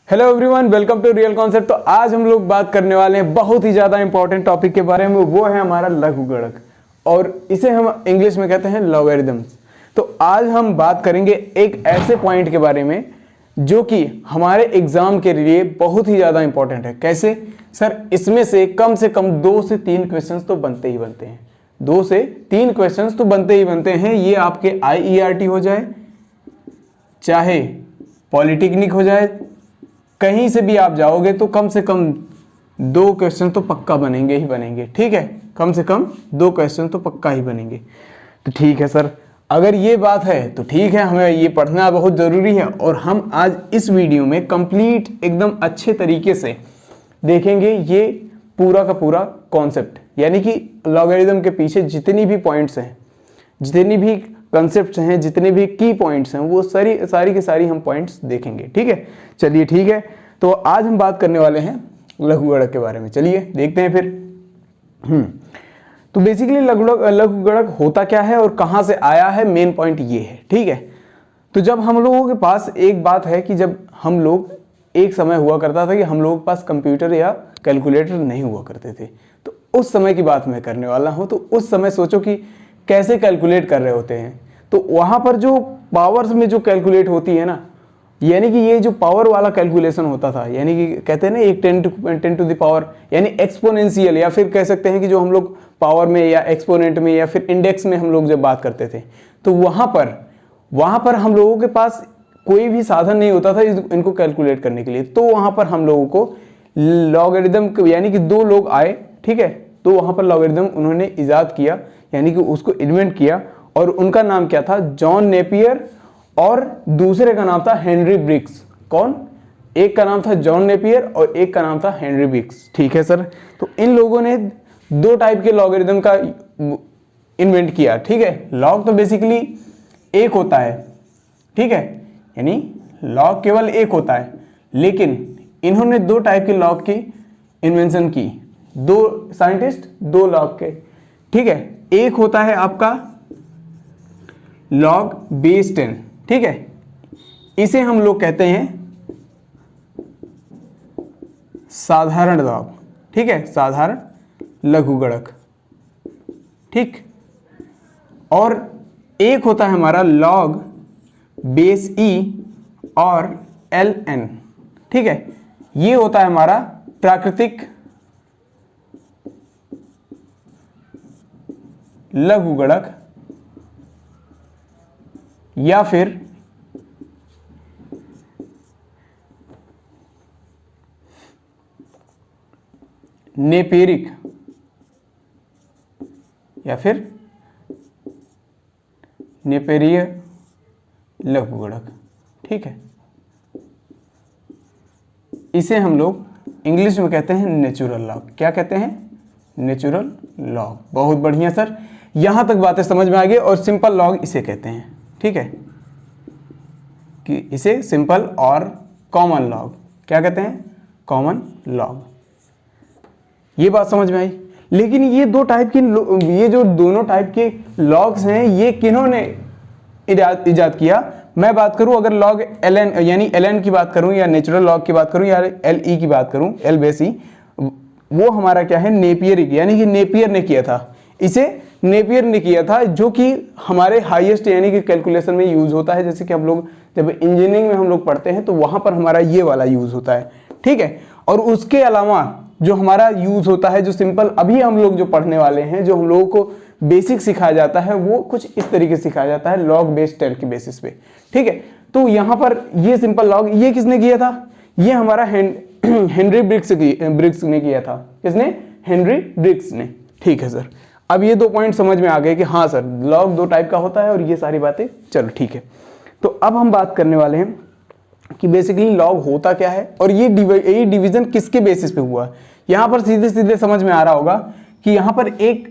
Hello everyone, welcome to real concept. तो आज हम लोग बात करने वाले हैं बहुत ही ज़्यादा इंपॉर्टेंट टॉपिक के बारे में। वो है हमारा लघुगणक और इसे हम इंग्लिश में कहते हैं लॉगरिदम्स। तो आज हम बात करेंगे एक ऐसे पॉइंट के बारे में जो कि हमारे एग्जाम के लिए बहुत ही ज़्यादा इंपॉर्टेंट है। कैसे सर? इसमें से कम 2 से 3 क्वेश्चंस तो बनते ही बनते हैं। 2 से 3 क्वेश्चंस तो बनते ही बनते हैं। ये आपके IERT हो जाए, चाहे पॉलिटेक्निक हो जाए, कहीं से भी आप जाओगे तो कम से कम 2 क्वेश्चन तो पक्का बनेंगे ही बनेंगे। ठीक है, कम से कम 2 क्वेश्चन तो पक्का ही बनेंगे। तो ठीक है सर, अगर ये बात है तो ठीक है, हमें ये पढ़ना बहुत ज़रूरी है। और हम आज इस वीडियो में कंप्लीट एकदम अच्छे तरीके से देखेंगे ये पूरा का पूरा कॉन्सेप्ट, यानी कि लॉगरिदम के पीछे जितनी भी पॉइंट्स हैं, जितनी भी कंसेप्ट्स हैं, जितने भी की पॉइंट्स हैं, वो सारी की सारी हम पॉइंट्स देखेंगे। ठीक है, चलिए ठीक है। तो आज हम बात करने वाले हैं लघुगणक के बारे में। चलिए देखते हैं फिर। तो बेसिकली लघुगणक होता क्या है और कहाँ से आया है, मेन पॉइंट ये है। ठीक है, तो जब हम लोगों के पास एक बात है कि जब हम लोग एक समय हुआ करता था कि हम लोगों के पास कंप्यूटर या कैलकुलेटर नहीं हुआ करते थे, तो उस समय की बात मैं करने वाला हूँ। तो उस समय सोचो कि कैसे कैलकुलेट कर रहे होते हैं। तो वहाँ पर जो पावर्स में जो कैलकुलेट होती है ना, यानी कि ये जो पावर वाला कैलकुलेशन होता था, यानी कि कहते हैं ना एक 10 टू द पावर, यानी एक्सपोनेंशियल, या फिर कह सकते हैं कि जो हम लोग पावर में या एक्सपोनेंट में या फिर इंडेक्स में हम लोग जब बात करते थे, तो वहाँ पर हम लोगों के पास कोई भी साधन नहीं होता था इनको कैलकुलेट करने के लिए। तो वहाँ पर हम लोगों को लॉगरिदम, यानी कि 2 लोग आए, ठीक है, तो वहाँ पर लॉगरिदम उन्होंने इजाद किया, यानी कि उसको इन्वेंट किया। और उनका नाम क्या था? जॉन नेपियर, और दूसरे का नाम था हेनरी ब्रिग्स। कौन? एक का नाम था जॉन नेपियर और एक का नाम था हेनरी ब्रिग्स। ठीक है सर, तो इन लोगों ने 2 टाइप के लॉगरिदम का इन्वेंट किया। ठीक है, लॉग तो बेसिकली एक होता है, ठीक है, यानी लॉग केवल एक होता है, लेकिन इन्होंने 2 टाइप के लॉग की इन्वेंशन की। 2 साइंटिस्ट, 2 लॉग के। ठीक है, एक होता है आपका लॉग बेस 10, ठीक है, इसे हम लोग कहते हैं साधारण लॉग। ठीक है, साधारण लघुगणक। ठीक, और एक होता है हमारा लॉग बेस E और LN। ठीक है, ये होता है हमारा प्राकृतिक लघुगणक या फिर नेपेरिक या फिर नेपेरीय लघुगणक। ठीक है, इसे हम लोग इंग्लिश में कहते हैं नेचुरल लॉग। क्या कहते हैं? Natural log. बहुत बढ़िया सर, यहां तक बातें समझ में आ गई। और सिंपल लॉग इसे कहते हैं। ठीक है, कि इसे सिंपल और कॉमन लॉग क्या कहते हैं? Common log. ये बात समझ में आई। लेकिन ये 2 टाइप की, ये जो दोनों टाइप के लॉग्स हैं, ये किन्होंने इजाद किया? मैं बात करूं अगर लॉग LN, यानी LN की बात करूं, या नेचुरल लॉग की बात करूं, या LE की बात करूं, L बेस E, वो हमारा क्या है? नेपियर, यानी कि नेपियर ने किया था। इसे नेपियर ने किया था, जो कि हमारे हाईएस्ट यानी कि कैलकुलेशन में यूज होता है। जैसे कि हम लोग जब इंजीनियरिंग में हम लोग पढ़ते हैं तो वहां पर हमारा ये वाला यूज होता है। ठीक है, और उसके अलावा जो हमारा यूज होता है, जो सिंपल अभी हम लोग जो पढ़ने वाले हैं, जो हम लोगों को बेसिक सिखाया जाता है, वो कुछ इस तरीके से सिखाया जाता है, लॉग बेस 10 के बेसिस पे। ठीक है, तो यहाँ पर ये सिंपल लॉग ये किसने किया था? ये हमारा हेनरी ब्रिग्स ने किया था। किसने? हेनरी ब्रिग्स ने। ठीक है सर, अब ये 2 पॉइंट समझ में आ गए कि हाँ सर, लॉग 2 टाइप का होता है और ये सारी बातें। चलो ठीक है, तो अब हम बात करने वाले हैं कि बेसिकली लॉग होता क्या है और ये डिवीजन किसके बेसिस पे हुआ। यहाँ पर सीधे सीधे समझ में आ रहा होगा कि यहाँ पर एक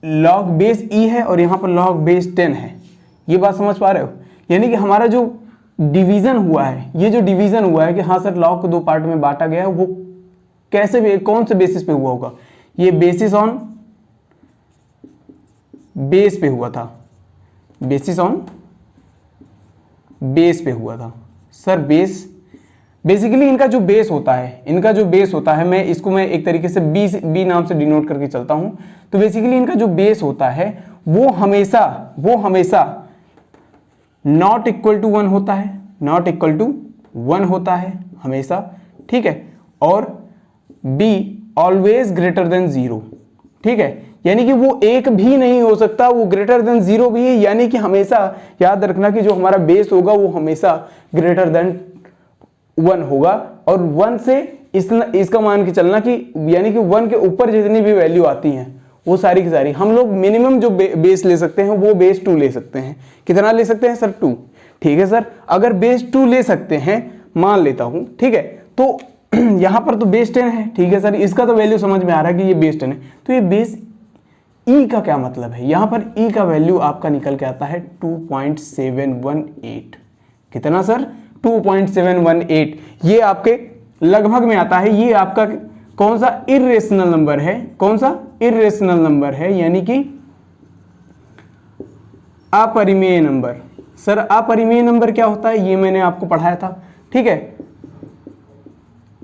लॉग बेस E है और यहाँ पर लॉग बेस 10 है। ये बात समझ पा रहे हो? यानी कि हमारा जो डिवीजन हुआ है, ये जो डिवीजन हुआ है कि हाँ सर, लॉग को 2 पार्ट में बांटा गया है, वो कैसे, कौन से बेसिस पे हुआ होगा? ये बेसिस ऑन बेस पे हुआ था। बेसिस ऑन बेस पे हुआ था। सर बेस बेसिकली इनका जो बेस होता है, मैं एक तरीके से बी नाम से डिनोट करके चलता हूं। तो बेसिकली इनका जो बेस होता है वो हमेशा नॉट इक्वल टू 1 होता है, नॉट इक्वल टू 1 होता है हमेशा, ठीक है। और बी ऑलवेज ग्रेटर देन 0, ठीक है, यानी कि वो एक भी नहीं हो सकता, वो ग्रेटर देन 0 भी है, यानी कि हमेशा याद रखना कि जो हमारा बेस होगा वो हमेशा ग्रेटर देन 1 होगा। और 1 से इसका मान के चलना कि यानी कि 1 के ऊपर जितनी भी वैल्यू आती हैं वो सारी की सारी हम लोग मिनिमम जो बेस ले सकते हैं वो बेस 2 ले सकते हैं। कितना ले सकते हैं सर? 2, ठीक है सर। अगर बेस 2 ले सकते हैं, मान लेता हूं, ठीक है, तो यहां पर तो बेस 10 है, ठीक है सर, इसका तो वैल्यू समझ में आ रहा है कि ये बेस 10 है। तो ये बेस ई का क्या मतलब है? यहां पर ई का वैल्यू आपका निकल के आता है 2.718। कितना सर? 2.718। ये आपके लगभग में आता है। ये आपका कौन सा इर्रेशनल नंबर है? कौन सा इर्रेशनल नंबर है? यानी कि अपरिमेय नंबर। सर अपरिमेय नंबर क्या होता है? ये मैंने आपको पढ़ाया था, ठीक है,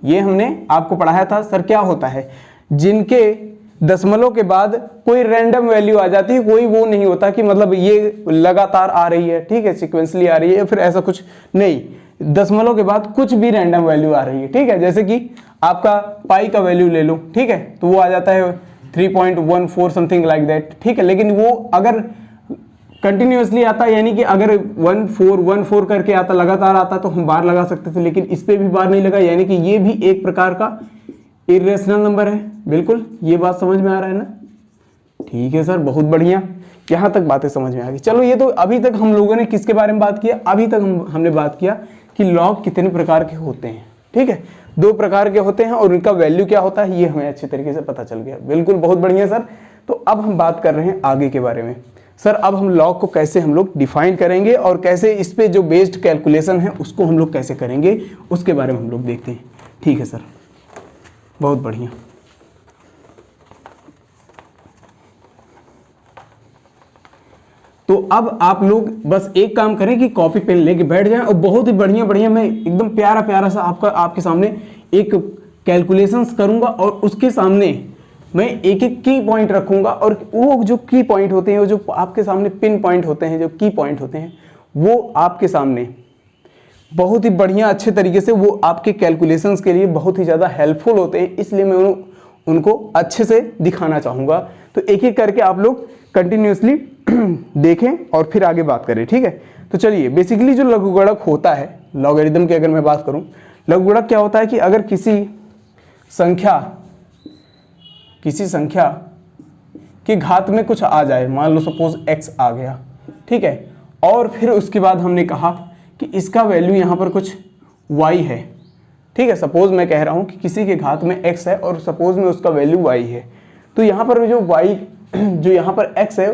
ये हमने आपको पढ़ाया था। सर क्या होता है? जिनके दशमलव के बाद कोई रैंडम वैल्यू आ जाती है, कोई वो नहीं होता कि मतलब ये लगातार आ रही है, ठीक है, सीक्वेंसली आ रही है, फिर ऐसा कुछ नहीं, दशमलव के बाद कुछ भी रैंडम वैल्यू आ रही है, ठीक है। जैसे कि आपका पाई का वैल्यू ले लो, ठीक है, तो वो आ जाता है 3.14 समथिंग लाइक दैट, ठीक है। लेकिन वो अगर कंटिन्यूअसली आता, यानी कि अगर 1414 करके आता, लगातार आता, तो हम बार लगा सकते थे, लेकिन इस पे भी बार नहीं लगा, यानी कि ये भी एक प्रकार का इर्रेशनल नंबर है। बिल्कुल, ये बात समझ में आ रहा है ना? ठीक है सर, बहुत बढ़िया, यहां तक बातें समझ में आ गई। चलो, ये तो अभी तक हम लोगों ने किसके बारे में बात किया? अभी तक हमने बात किया कि लॉग कितने प्रकार के होते हैं, ठीक है, 2 प्रकार के होते हैं और उनका वैल्यू क्या होता है ये हमें अच्छे तरीके से पता चल गया। बिल्कुल, बहुत बढ़िया सर। तो अब हम बात कर रहे हैं आगे के बारे में। सर अब हम लॉग को कैसे हम लोग डिफाइन करेंगे और कैसे इस पे जो बेस्ड कैलकुलेशन है उसको हम लोग कैसे करेंगे, उसके बारे में हम लोग देखते हैं। ठीक है सर, बहुत बढ़िया। तो अब आप लोग बस एक काम करें कि कॉपी पेन लेके बैठ जाएं और बहुत ही बढ़िया बढ़िया मैं एकदम प्यारा प्यारा सा आपके सामने एक कैलकुलेशंस करूंगा और उसके सामने मैं एक एक की पॉइंट रखूंगा और वो जो की पॉइंट होते हैं, वो जो आपके सामने पिन पॉइंट होते हैं, जो की पॉइंट होते हैं, वो आपके सामने बहुत ही बढ़िया अच्छे तरीके से वो आपके कैलकुलेशंस के लिए बहुत ही ज़्यादा हेल्पफुल होते हैं, इसलिए मैं उनको अच्छे से दिखाना चाहूँगा। तो एक एक करके आप लोग कंटिन्यूसली देखें और फिर आगे बात करें, ठीक है। तो चलिए, बेसिकली जो लघुगणक होता है, लॉगरिदम की अगर मैं बात करूं, लघुगणक क्या होता है कि अगर किसी संख्या की घात में कुछ आ जाए, मान लो सपोज x आ गया, ठीक है, और फिर उसके बाद हमने कहा कि इसका वैल्यू यहाँ पर कुछ y है, ठीक है, सपोज मैं कह रहा हूँ कि किसी के घात में x है और सपोज में उसका वैल्यू y है, तो यहाँ पर जो यहाँ पर x है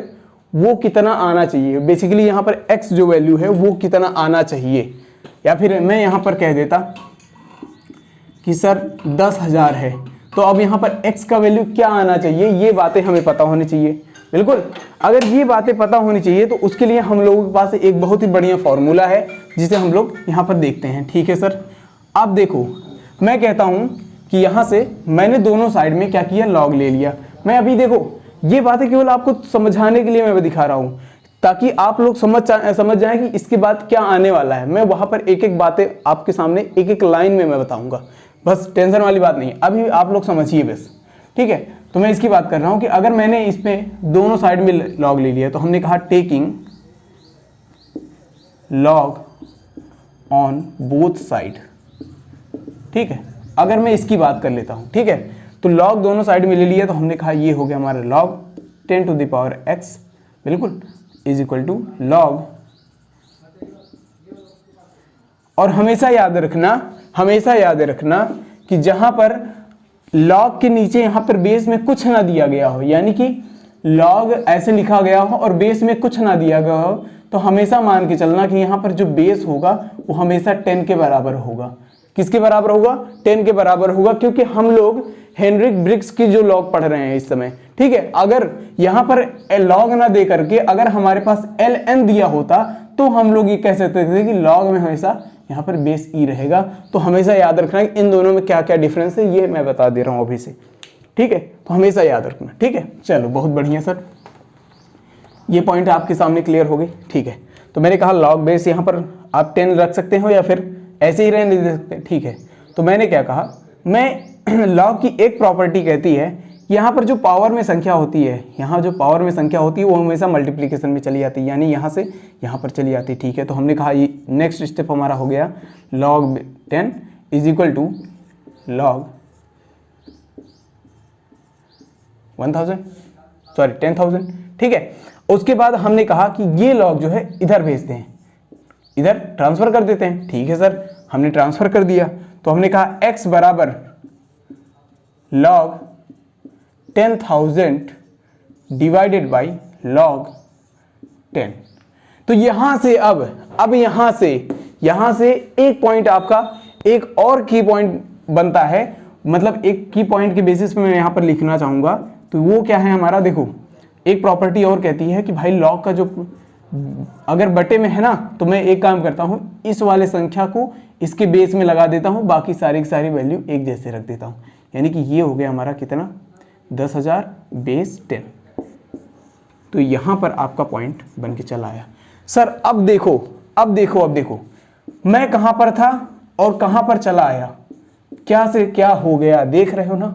वो कितना आना चाहिए, बेसिकली यहाँ पर x जो वैल्यू है वो कितना आना चाहिए, या फिर मैं यहाँ पर कह देता कि सर 10,000 है, तो अब यहाँ पर x का वैल्यू क्या आना चाहिए, ये बातें हमें पता होनी चाहिए। बिल्कुल, अगर ये बातें पता होनी चाहिए तो उसके लिए हम लोगों के पास एक बहुत ही बढ़िया फॉर्मूला है जिसे हम लोग यहाँ पर देखते हैं। ठीक है सर, अब देखो, मैं कहता हूँ कि यहाँ से मैंने दोनों साइड में क्या किया, लॉग ले लिया। मैं अभी देखो, ये बातें केवल आपको समझाने के लिए मैं दिखा रहा हूँ ताकि आप लोग समझ जाएं कि इसके बाद क्या आने वाला है। मैं वहाँ पर एक एक बातें आपके सामने एक एक लाइन में मैं बताऊँगा, बस टेंशन वाली बात नहीं है, अभी आप लोग समझिए बस, ठीक है। तो मैं इसकी बात कर रहा हूँ कि अगर मैंने इसमें दोनों साइड में लॉग ले लिया, तो हमने कहा taking log on both side, ठीक है। अगर मैं इसकी बात कर लेता हूँ, ठीक है, तो लॉग दोनों साइड में ले लिया, तो हमने कहा ये हो गया हमारा log 10 to the power x, बिल्कुल, इज इक्वल टू लॉग। और हमेशा याद रखना कि जहां पर लॉग के नीचे यहां पर बेस में कुछ ना दिया गया हो, यानी कि लॉग ऐसे लिखा गया हो और बेस में कुछ ना दिया गया हो, तो हमेशा मान के चलना कि यहां पर जो बेस होगा वो हमेशा 10 के बराबर होगा। किसके बराबर होगा? 10 के बराबर होगा, क्योंकि हम लोग हेनरिक ब्रिग्स की जो लॉग पढ़ रहे हैं इस समय, ठीक है। अगर यहां पर लॉग ना दे करके अगर हमारे पास ln दिया होता तो हम लोग ये कह सकते थे कि लॉग में हमेशा यहाँ पर बेस ई रहेगा। तो हमेशा याद रखना कि इन दोनों में क्या क्या डिफरेंस है, ये मैं बता दे रहा हूँ अभी से, ठीक है। तो हमेशा याद रखना, ठीक है। चलो बहुत बढ़िया सर, ये पॉइंट आपके सामने क्लियर हो गई, ठीक है। तो मैंने कहा लॉग बेस यहाँ पर आप 10 रख सकते हो या फिर ऐसे ही रहने दे सकते हैं, ठीक है। तो मैंने क्या कहा, मैं लॉग की एक प्रॉपर्टी कहती है यहाँ पर जो पावर में संख्या होती है, यहाँ जो पावर में संख्या होती है वो हमेशा मल्टीप्लिकेशन में चली जाती है, यानी यहाँ से यहाँ पर चली जाती है, ठीक है। तो हमने कहा ये नेक्स्ट स्टेप हमारा हो गया log 10 is equal to log 10,000, ठीक है। उसके बाद हमने कहा कि ये log जो है इधर भेजते हैं, इधर ट्रांसफर कर देते हैं, ठीक है सर। हमने ट्रांसफर कर दिया, तो हमने कहा x बराबर log 10,000 डिवाइडेड बाई log 10। तो यहां से अब यहां से एक पॉइंट आपका एक और की पॉइंट बनता है, मतलब एक की पॉइंट के बेसिस पे मैं यहां पर लिखना चाहूंगा। तो वो क्या है हमारा, देखो एक प्रॉपर्टी और कहती है कि भाई log का जो अगर बटे में है ना, तो मैं एक काम करता हूं, इस वाले संख्या को इसके बेस में लगा देता हूं, बाकी सारी की सारी वैल्यू एक जैसे रख देता हूं। यानी कि ये हो गया हमारा कितना, 10,000 बेस 10। तो यहां पर आपका पॉइंट बन के चला आया। सर अब देखो मैं कहां पर था और कहां पर चला आया, क्या से क्या हो गया, देख रहे हो ना,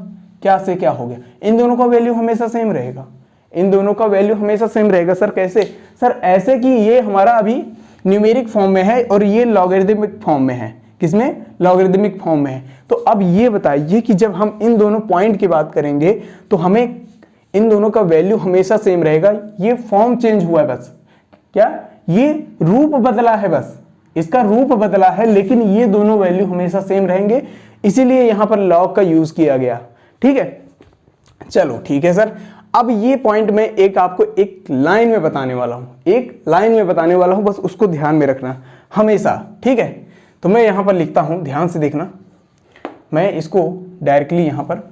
क्या से क्या हो गया। इन दोनों का वैल्यू हमेशा सेम रहेगा, इन दोनों का वैल्यू हमेशा सेम रहेगा। सर कैसे, सर ऐसे कि ये हमारा अभी न्यूमेरिक फॉर्म में है और ये लॉगरिदमिक फॉर्म में है। किसमें, लॉगरिदमिक फॉर्म में है। तो अब ये बताइए कि जब हम इन दोनों पॉइंट की बात करेंगे तो हमें इन दोनों का वैल्यू हमेशा सेम रहेगा। ये फॉर्म चेंज हुआ है बस, क्या ये रूप बदला है, बस इसका रूप बदला है, लेकिन ये दोनों वैल्यू हमेशा सेम रहेंगे, इसीलिए यहां पर लॉग का यूज किया गया, ठीक है। चलो ठीक है सर, अब ये पॉइंट मैं एक आपको एक लाइन में बताने वाला हूं, बस उसको ध्यान में रखना हमेशा, ठीक है। तो मैं यहां पर लिखता हूं, ध्यान से देखना, मैं इसको डायरेक्टली यहां पर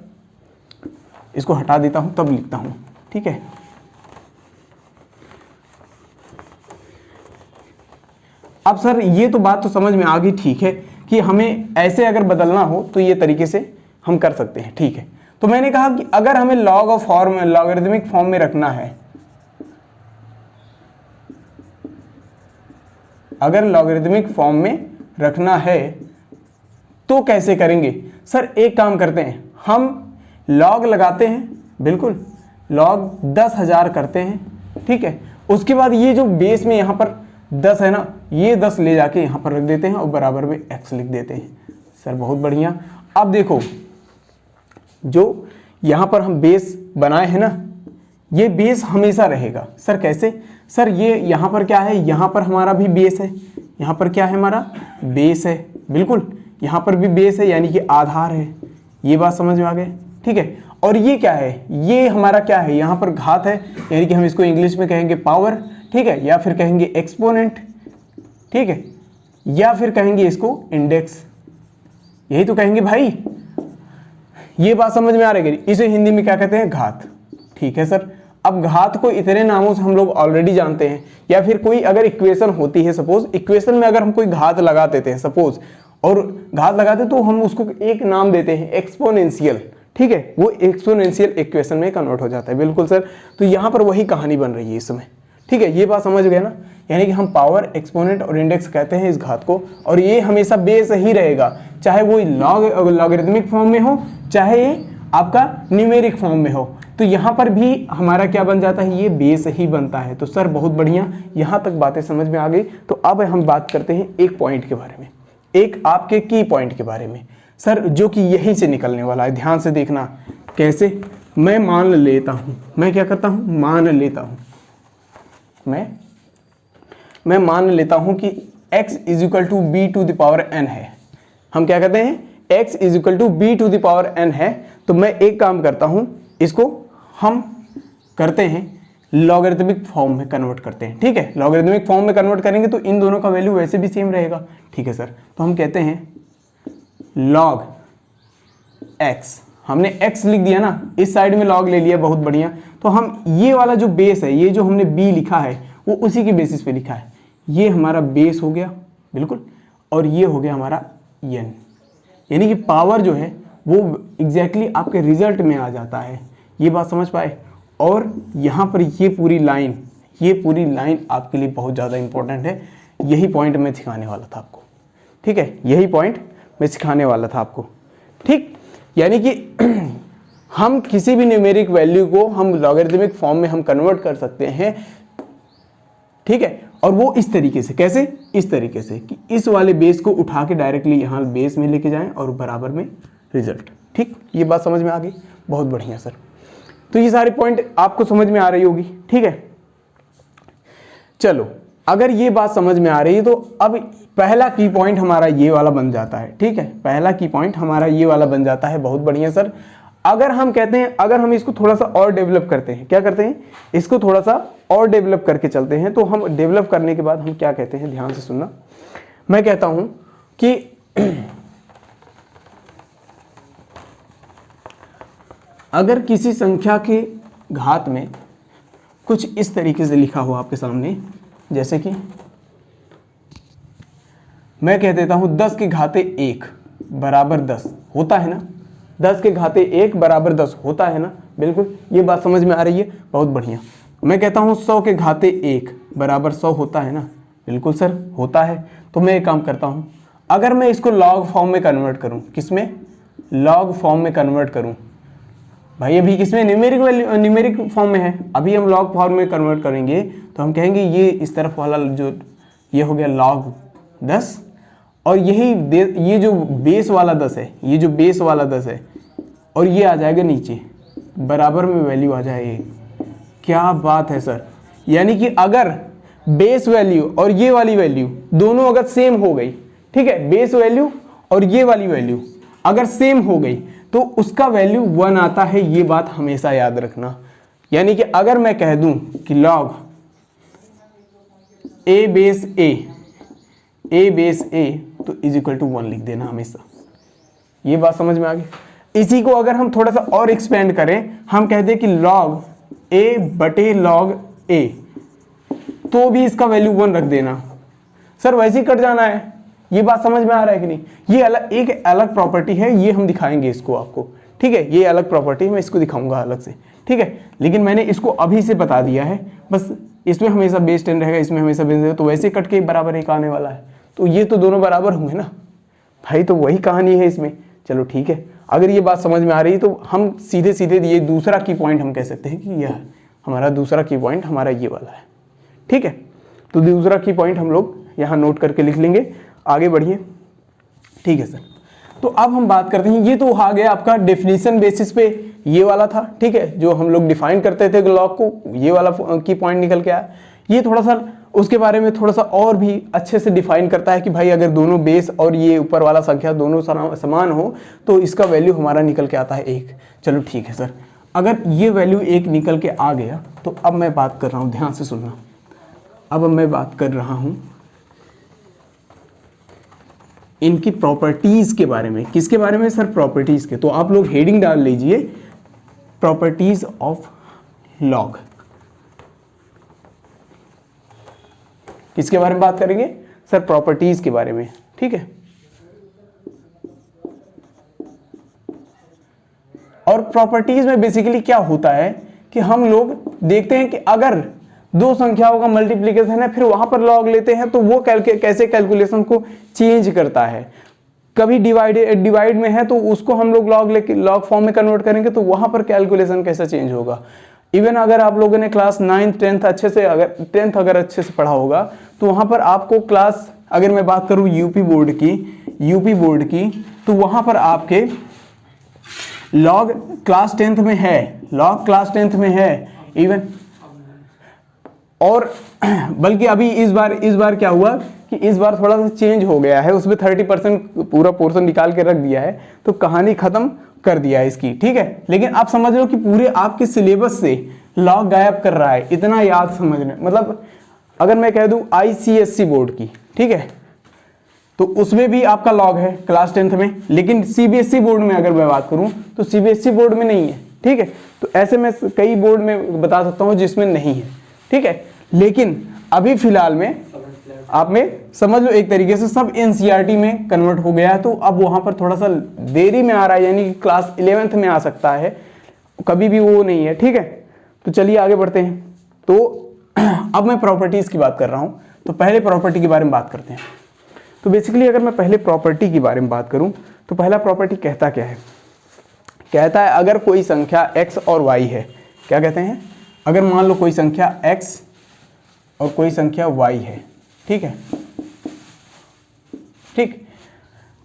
इसको हटा देता हूं तब लिखता हूं, ठीक है। अब सर ये तो बात तो समझ में आ गई, ठीक है, कि हमें ऐसे अगर बदलना हो तो ये तरीके से हम कर सकते हैं, ठीक है। तो मैंने कहा कि अगर हमें लॉगरिदमिक फॉर्म में रखना है, अगर लॉगरिदमिक फॉर्म में रखना है तो कैसे करेंगे। सर एक काम करते हैं, हम लॉग लगाते हैं, बिल्कुल लॉग 10,000 करते हैं, ठीक है। उसके बाद ये जो बेस में यहाँ पर 10 है ना, ये 10 ले जाके यहाँ पर रख देते हैं और बराबर में x लिख देते हैं। सर बहुत बढ़िया। अब देखो जो यहाँ पर हम बेस बनाए हैं ना, ये बेस हमेशा रहेगा। सर कैसे, सर ये यहाँ पर क्या है, यहाँ पर हमारा भी बेस है, यहाँ पर क्या है हमारा बेस है, बिल्कुल यहाँ पर भी बेस है, यानी कि आधार है। ये बात समझ में आ गई, ठीक है। और ये क्या है, ये हमारा क्या है, यहाँ पर घात है, यानी कि हम इसको इंग्लिश में कहेंगे पावर, ठीक है, या फिर कहेंगे एक्सपोनेंट, ठीक है, या फिर कहेंगे इसको इंडेक्स, यही तो कहेंगे भाई। ये बात समझ में आ रही है, इसे हिंदी में क्या कहते हैं, घात, ठीक है सर। अब घात को इतने नामों से हम लोग ऑलरेडी जानते हैं, या फिर कोई अगर इक्वेशन होती है, सपोज इक्वेशन में अगर हम कोई घात लगा देते हैं सपोज, और घात लगाते तो हम उसको एक नाम देते हैं एक्सपोनेंशियल, ठीक है, वो एक्सपोनेंशियल इक्वेशन में कन्वर्ट हो जाता है, बिल्कुल सर। तो यहाँ पर वही कहानी बन रही है इस समय, ठीक है, ये बात समझ गए ना। यानी कि हम पावर, एक्सपोनेंट और इंडेक्स कहते हैं इस घात को, और ये हमेशा बेस ही रहेगा, चाहे वो लॉगरिदमिक फॉर्म में हो, चाहे ये आपका न्यूमेरिक फॉर्म में हो। तो यहाँ पर भी हमारा क्या बन जाता है, ये बेस ही बनता है। तो सर बहुत बढ़िया, यहाँ तक बातें समझ में आ गई। तो अब हम बात करते हैं एक पॉइंट के बारे में, एक आपके की पॉइंट के बारे में सर, जो कि यहीं से निकलने वाला है। ध्यान से देखना कैसे, मैं मान लेता हूँ, मैं क्या करता हूँ, मान लेता हूँ, मैं मान लेता हूँ कि x is equal to b to the power n है। हम क्या कहते हैं, x is equal to b to the power n है। तो मैं एक काम करता हूँ, इसको हम करते हैं लॉगरिदमिक फॉर्म में कन्वर्ट करते हैं, ठीक है। लॉगरिदमिक फॉर्म में कन्वर्ट करेंगे तो इन दोनों का वैल्यू वैसे भी सेम रहेगा, ठीक है सर। तो हम कहते हैं log x, हमने x लिख दिया ना, इस साइड में log ले लिया, बहुत बढ़िया। तो हम ये वाला जो बेस है, ये जो हमने b लिखा है वो उसी की बेसिस पे लिखा है, ये हमारा बेस हो गया, बिल्कुल। और ये हो गया हमारा n। यानी कि पावर जो है वो एग्जैक्टली आपके रिजल्ट में आ जाता है। ये बात समझ पाए। और यहाँ पर ये पूरी लाइन आपके लिए बहुत ज़्यादा इंपॉर्टेंट है। यही पॉइंट मैं सिखाने वाला था आपको, ठीक है, यही पॉइंट मैं सिखाने वाला था आपको, ठीक। यानी कि हम किसी भी न्यूमेरिक वैल्यू को हम लॉगरिथमिक फॉर्म में हम कन्वर्ट कर सकते हैं, ठीक है। और वो इस तरीके से, कैसे? इस तरीके से कि इस वाले बेस को उठा के डायरेक्टली यहाँ बेस में लेके जाएं और बराबर में रिजल्ट, ठीक। ये बात समझ में आ गई? बहुत बढ़िया सर। तो ये सारे पॉइंट आपको समझ में आ रही होगी, ठीक है। चलो, अगर ये बात समझ में आ रही है तो अब पहला की पॉइंट हमारा ये वाला बन जाता है, ठीक है। पहला की पॉइंट हमारा ये वाला बन जाता है। बहुत बढ़िया सर। अगर हम कहते हैं, अगर हम इसको थोड़ा सा और डेवलप करते हैं, क्या करते हैं, इसको थोड़ा सा और डेवलप करके चलते हैं, तो हम डेवलप करने के बाद हम क्या कहते हैं, ध्यान से सुनना। मैं कहता हूं कि अगर किसी संख्या के घात में कुछ इस तरीके से लिखा हुआ आपके सामने, जैसे कि मैं कह देता हूं 10 के घाते 1 बराबर 10 होता है ना, 10 के घाते 1 बराबर 10 होता है ना, बिल्कुल। ये बात समझ में आ रही है? बहुत बढ़िया। मैं कहता हूं 100 के घाते 1 बराबर 100 होता है ना, बिल्कुल सर होता है। तो मैं एक काम करता हूं, अगर मैं इसको लॉग फॉर्म में कन्वर्ट करूं, किसमें? लॉग फॉर्म में कन्वर्ट करूं भाई। अभी किसमें? न्यूमेरिक फॉर्म में है। अभी हम लॉग फॉर्म में कन्वर्ट करेंगे तो हम कहेंगे ये इस तरफ वाला जो ये हो गया log 10, और ये जो बेस वाला 10 है, ये जो बेस वाला 10 है, और ये आ जाएगा नीचे, बराबर में वैल्यू आ जाएगी। क्या बात है सर। यानी कि अगर बेस वैल्यू और ये वाली वैल्यू दोनों अगर सेम हो गई, ठीक है, बेस वैल्यू और ये वाली वैल्यू अगर सेम हो गई तो उसका वैल्यू 1 आता है। ये बात हमेशा याद रखना। यानी कि अगर मैं कह दूं कि log a बेस a तो इज इक्वल टू 1 लिख देना हमेशा। ये बात समझ में आ गई। इसी को अगर हम थोड़ा सा और एक्सपेंड करें, हम कह दें कि log a बटे log a, तो भी इसका वैल्यू 1 रख देना। सर वैसे ही कट जाना है। ये बात समझ में आ रहा है कि नहीं? ये एक अलग प्रॉपर्टी है, ये हम दिखाएंगे इसको आपको, ठीक है। ये अलग प्रॉपर्टी मैं इसको दिखाऊंगा अलग से, ठीक है। लेकिन मैंने इसको अभी से बता दिया है, बस इसमें हमेशा बेस 10 रहेगा, इसमें हमेशा बेस 10, तो वैसे कट के बराबर एक आने वाला है। तो ये तो दोनों बराबर होंगे ना भाई, तो वही कहानी है इसमें। चलो ठीक है, अगर ये बात समझ में आ रही है तो हम सीधे सीधे ये दूसरा की पॉइंट हम कह सकते हैं कि यह हमारा दूसरा की पॉइंट हमारा ये वाला है, ठीक है। तो दूसरा की पॉइंट हम लोग यहाँ नोट करके लिख लेंगे। आगे बढ़िए, ठीक है सर। तो अब हम बात करते हैं, ये तो आ गया आपका डेफिनेशन बेसिस पे ये वाला था, ठीक है, जो हम लोग डिफाइन करते थे लॉग को, ये वाला की पॉइंट निकल के आया। ये थोड़ा सा उसके बारे में थोड़ा सा और भी अच्छे से डिफाइन करता है कि भाई अगर दोनों बेस और ये ऊपर वाला संख्या दोनों समान हो तो इसका वैल्यू हमारा निकल के आता है 1। चलो ठीक है सर, अगर ये वैल्यू 1 निकल के आ गया तो अब मैं बात कर रहा हूँ, ध्यान से सुनना। अब मैं बात कर रहा हूँ इनकी प्रॉपर्टीज के बारे में। किसके बारे में सर? प्रॉपर्टीज के। तो आप लोग हेडिंग डाल लीजिए, प्रॉपर्टीज ऑफ लॉग। किसके बारे में बात करेंगे सर? प्रॉपर्टीज के बारे में, ठीक है। और प्रॉपर्टीज में बेसिकली क्या होता है कि हम लोग देखते हैं कि अगर दो संख्याओं का मल्टीप्लिकेशन है फिर वहां पर लॉग लेते हैं तो वो कैसे कैलकुलेशन को चेंज करता है। कभी डिवाइड में है तो उसको हम लोग लॉग फॉर्म में कन्वर्ट करेंगे तो वहां पर कैलकुलेशन कैसे चेंज होगा। इवन अगर आप लोगों ने क्लास 9th 10th अच्छे से अच्छे से पढ़ा होगा तो वहां पर आपको क्लास, अगर मैं बात करूं यूपी बोर्ड की तो वहां पर आपके लॉग क्लास 10th में है, लॉग क्लास 10th में है इवन। और बल्कि अभी इस बार क्या हुआ कि इस बार थोड़ा सा चेंज हो गया है, उसमें 30% पूरा पोर्शन निकाल के रख दिया है, तो कहानी खत्म कर दिया है इसकी, ठीक है। लेकिन आप समझ लो कि पूरे आपके सिलेबस से लॉग गायब कर रहा है, इतना याद समझना। मतलब अगर मैं कह दूं ICSE बोर्ड की, ठीक है, तो उसमें भी आपका लॉग है क्लास 10th में, लेकिन CBSE बोर्ड में अगर मैं बात करूं तो CBSE बोर्ड में नहीं है, ठीक है। तो ऐसे मैं कई बोर्ड में बता सकता हूं जिसमें नहीं है, ठीक है। लेकिन अभी फिलहाल में आप में समझ लो एक तरीके से सब एनसीईआरटी में कन्वर्ट हो गया है, तो अब वहां पर थोड़ा सा देरी में आ रहा है, यानी कि क्लास 11th में आ सकता है, कभी भी वो नहीं है, ठीक है। तो चलिए आगे बढ़ते हैं। तो अब मैं प्रॉपर्टीज की बात कर रहा हूं, तो पहले प्रॉपर्टी के बारे में बात करते हैं। तो बेसिकली अगर मैं पहले प्रॉपर्टी के बारे में बात करूं तो पहला प्रॉपर्टी कहता क्या है, कहता है अगर कोई संख्या x और y है, क्या कहते हैं, अगर मान लो कोई संख्या x और कोई संख्या y है, ठीक है, ठीक,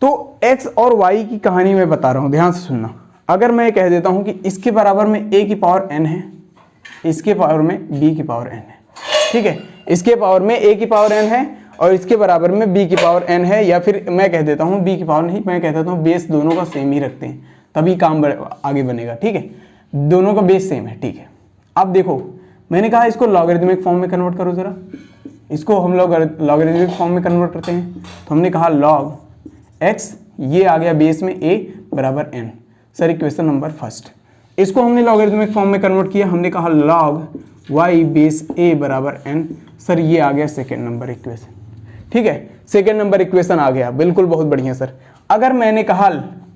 तो x और y की कहानी मैं बता रहा हूं, ध्यान से सुनना। अगर मैं कह देता हूं कि इसके बराबर में a की पावर n है, इसके पावर में b की पावर n है, ठीक है, इसके पावर में a की पावर n है और इसके बराबर में b की पावर n है, या फिर मैं कह देता हूं b की पावर नहीं, मैं कह देता हूं बेस दोनों का सेम ही रखते हैं, तभी काम आगे बनेगा, ठीक है, दोनों का बेस सेम है, ठीक है। अब देखो मैंने कहा इसको लॉगरिथमिक फॉर्म में कन्वर्ट करो जरा, इसको हम लोग लॉगरिथमिक फॉर्म में कन्वर्ट करते हैं, तो हमने कहा लॉग x, ये आ गया बेस में a बराबर n, sir equation number first. इसको हमने लॉगरिथमिक फॉर्म में कन्वर्ट किया, हमने कहा लॉग y बेस a बराबर n, सर ये आ गया सेकेंड नंबर इक्वेशन, ठीक है, सेकेंड नंबर इक्वेशन आ गया, बिल्कुल बहुत बढ़िया सर। अगर मैंने कहा,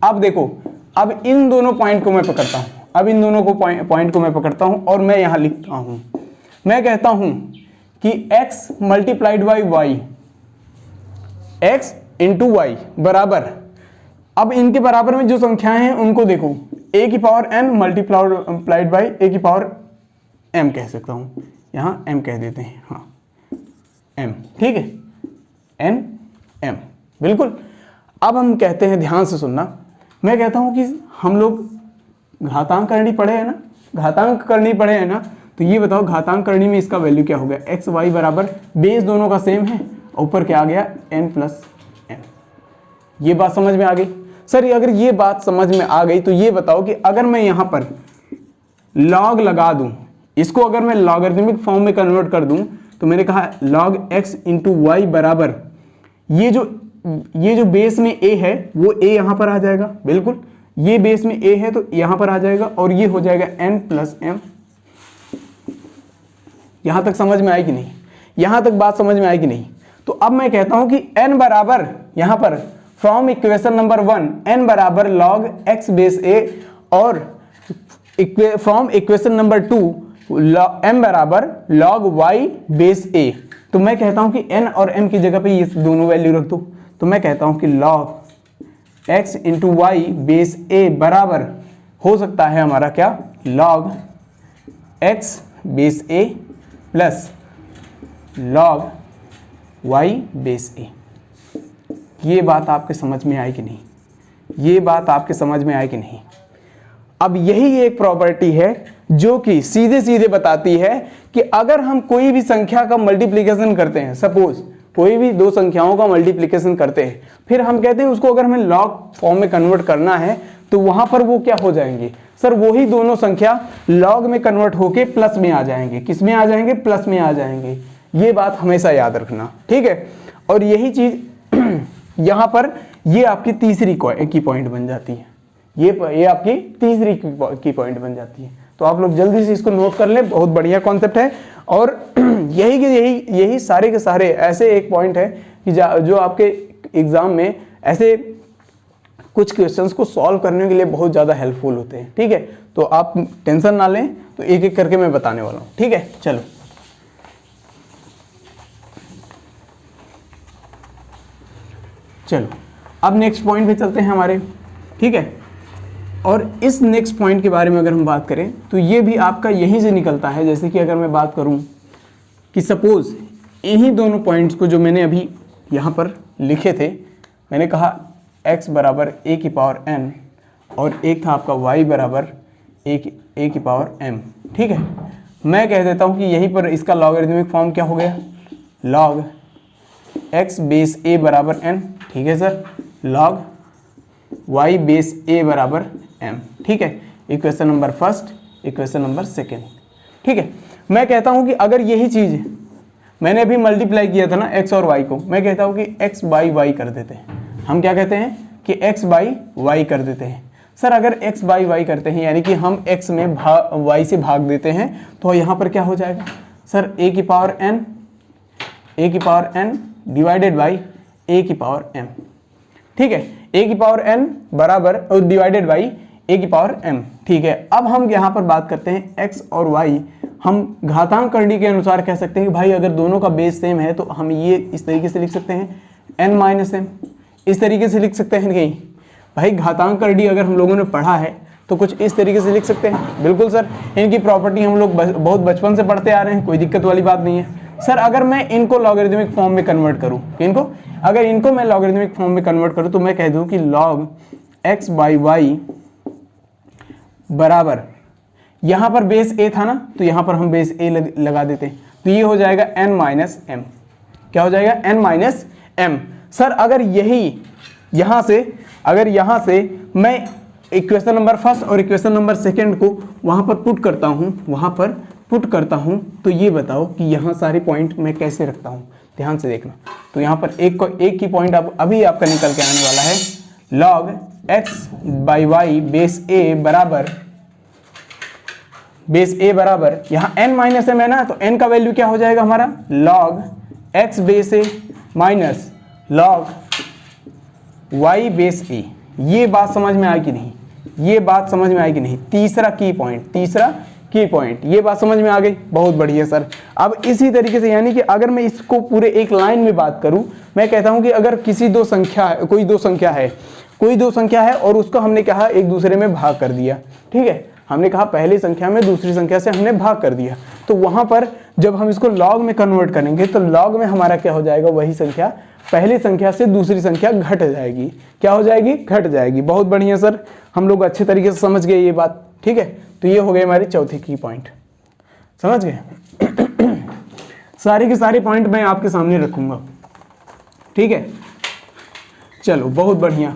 अब देखो, अब इन दोनों पॉइंट को मैं पकड़ता हूं, अब इन दोनों को पॉइंट को मैं पकड़ता हूं और मैं यहां लिखता हूं, मैं कहता हूं कि x multiplied by y, x into y बराबर, अब इनके बराबर में जो संख्याएं हैं उनको देखो, a की power n multiplied by a की पावर m कह सकता हूं, यहां m कह देते हैं, हाँ m, ठीक है, n m, बिल्कुल। अब हम कहते हैं, ध्यान से सुनना, मैं कहता हूं कि हम लोग घातांक करनी पड़े हैं ना, घातांक करनी पड़े हैं ना, तो ये बताओ घातांक करनी में इसका वैल्यू क्या हो गया, एक्स वाई बराबर बेस दोनों का सेम है, ऊपर क्या आ गया n प्लस m। ये बात समझ में आ गई सर? अगर ये बात समझ में आ गई तो ये बताओ कि अगर मैं यहाँ पर लॉग लगा दूं, इसको अगर मैं लॉगरिथमिक फॉर्म में कन्वर्ट कर दूं, तो मैंने कहा लॉग x इंटू वाई बराबर, ये जो बेस में a है वो a यहाँ पर आ जाएगा, बिल्कुल, ये बेस में a है तो यहाँ पर आ जाएगा, और ये हो जाएगा n प्लस m। यहां तक समझ में आई कि नहीं? यहां तक बात समझ में आई कि नहीं? तो अब मैं कहता हूं कि n बराबर, यहां पर फ्रॉम इक्वेशन नंबर 1 n बराबर लॉग x बेस a, और फ्रॉम इक्वेशन नंबर 2 m बराबर लॉग y बेस a। तो मैं कहता हूं कि n और m की जगह पे ये दोनों वैल्यू रख दो, तो मैं कहता हूं कि log x into y base a बराबर हो सकता है हमारा क्या, log x base a plus log y base a। ये बात आपके समझ में आई कि नहीं? ये बात आपके समझ में आई कि नहीं? अब यही एक प्रॉपर्टी है जो कि सीधे सीधे बताती है कि अगर हम कोई भी संख्या का मल्टीप्लिकेशन करते हैं, सपोज कोई भी दो संख्याओं का मल्टीप्लिकेशन करते हैं, फिर हम कहते हैं उसको अगर हमें लॉग फॉर्म में कन्वर्ट करना है, तो वहां पर वो क्या हो जाएंगे सर, वही दोनों संख्या लॉग में कन्वर्ट होके प्लस में आ जाएंगे। किस में आ जाएंगे? प्लस में आ जाएंगे। ये बात हमेशा याद रखना, ठीक है। और यही चीज यहां पर ये आपकी तीसरी की पॉइंट बन जाती है, ये आपकी तीसरी की पॉइंट बन जाती है। तो आप लोग जल्दी से इसको नोट कर लें, बहुत बढ़िया कॉन्सेप्ट है। और यही सारे के सारे ऐसे एक पॉइंट है कि जो आपके एग्जाम में ऐसे कुछ क्वेश्चंस को सॉल्व करने के लिए बहुत ज़्यादा हेल्पफुल होते हैं, ठीक है। तो आप टेंशन ना लें, तो एक एक करके मैं बताने वाला हूँ, ठीक है। चलो अब नेक्स्ट पॉइंट पे चलते हैं हमारे, ठीक है। और इस नेक्स्ट पॉइंट के बारे में अगर हम बात करें तो ये भी आपका यहीं से निकलता है। जैसे कि अगर मैं बात करूं कि सपोज इन्हीं दोनों पॉइंट्स को जो मैंने अभी यहाँ पर लिखे थे, मैंने कहा x बराबर a की पावर n और एक था आपका y बराबर a की पावर m, ठीक है। मैं कह देता हूँ कि यहीं पर इसका लॉगरिथमिक फॉर्म क्या हो गया, log x बेस a बराबर n, ठीक है sir, log y base a बराबर m, ठीक है। Equation number first, equation number second, ठीक है। मैं कहता हूं कि अगर यही चीज मैंने अभी मल्टीप्लाई किया था ना x और y को, मैं कहता हूं कि x बाई y कर देते हैं। हम क्या कहते हैं कि x बाई y कर देते हैं। सर अगर x बाई y करते हैं यानी कि हम x में y से भाग देते हैं, तो यहाँ पर क्या हो जाएगा सर, a की पावर n डिवाइडेड बाई ए की पावर m, ठीक है, a की पावर n बराबर डिवाइडेड बाई a की पावर m, ठीक है। अब हम यहाँ पर बात करते हैं x और y, हम घातांक करनी के अनुसार कह सकते हैं कि भाई अगर दोनों का बेस सेम है तो हम ये इस तरीके से लिख सकते हैं n माइनस m, इस तरीके से लिख सकते हैं नहीं भाई, घातांक करनी अगर हम लोगों ने पढ़ा है तो कुछ इस तरीके से लिख सकते हैं। बिल्कुल सर, इनकी प्रॉपर्टी हम लोग बहुत बचपन से पढ़ते आ रहे हैं, कोई दिक्कत वाली बात नहीं है। सर अगर मैं इनको लॉगरिथमिक फॉर्म में कन्वर्ट करूँ, अगर इनको मैं लॉगरिथमिक फॉर्म में कन्वर्ट करूँ तो मैं कह दूँ कि log x बाई वाई बराबर, यहाँ पर बेस a था ना तो यहाँ पर हम बेस a लगा देते हैं, तो ये हो जाएगा n माइनस m। क्या हो जाएगा? n minus m। सर अगर यहाँ से मैं इक्वेशन नंबर फर्स्ट और इक्वेशन नंबर सेकंड को वहाँ पर पुट करता हूँ, तो ये बताओ कि यहाँ सारे पॉइंट मैं कैसे रखता हूँ, ध्यान से देखना। तो यहाँ पर एक की पॉइंट अभी आपका निकल के आने वाला है, log x by y base a बराबर यहाँ n माइनस m है ना, तो n का वैल्यू क्या हो जाएगा हमारा? log x base a minus log y base a। ये बात समझ में आई कि नहीं? ये बात समझ में आई कि नहीं? तीसरा की पॉइंट, ये बात समझ में आ गई? बहुत बढ़िया सर। अब इसी तरीके से, यानी कि अगर मैं इसको पूरे एक लाइन में बात करूं, मैं कहता हूं कि अगर कोई दो संख्या है और उसको हमने कहा एक दूसरे में भाग कर दिया, ठीक है, हमने कहा पहली संख्या में दूसरी संख्या से हमने भाग कर दिया, तो वहां पर जब हम इसको लॉग में कन्वर्ट करेंगे तो लॉग में हमारा क्या हो जाएगा? वही संख्या पहली संख्या से दूसरी संख्या घट जाएगी। क्या हो जाएगी? घट जाएगी। बहुत बढ़िया सर, हम लोग अच्छे तरीके से समझ गए ये बात, ठीक है। तो ये हो गई हमारी चौथी की पॉइंट, समझ गए? सारे के सारे पॉइंट मैं आपके सामने रखूंगा, ठीक है। चलो बहुत बढ़िया।